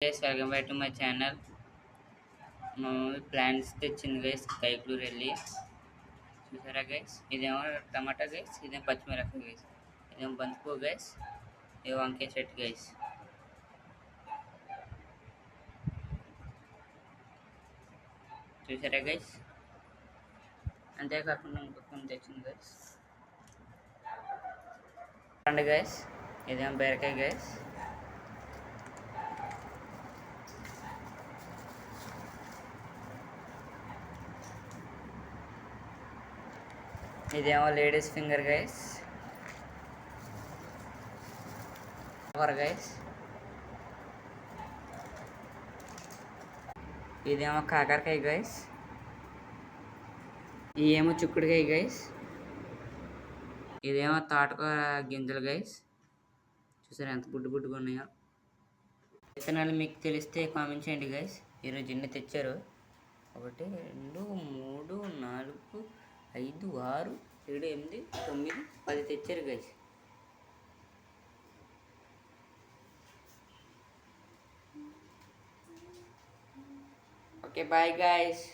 Guys welcome back to my channel. మా mummy plants తెచ్చింది guys Kaikaluru వెళ్ళి. చూసారా గైస్, ఇదేమో టమాటా గైస్, ఇదేమో పచ్చిమిరపకాయ గైస్, ఇదేమో బంతిపూ గైస్, ఇది వంకాయ చెట్టు గైస్. చూసారా గైస్, అంతేకాకుండా ఇంకొక తెచ్చింది గైస్. రండి గైస్, ఇదేమో బీరకాయ గైస్. ఇదేమో ladies finger guys, flower guys. ఇదేమో కాకరకాయ గైస్, ఇదేమో చిక్కుడుకాయ గైస్, ఇదేమో తోటకూర గింజలు గైస్. చూసారా ఎంత బుడ్డుగా ఉన్నాయో. విత్తనాలు మీకు తెలిస్తే కామెంట్ చేయండి గైస్. ఈరోజు ఎన్ని తెచ్చారు? 1 2 3 4 5 6 7 8 9 10 తెచ్చారు గైస్. Okay bye guys.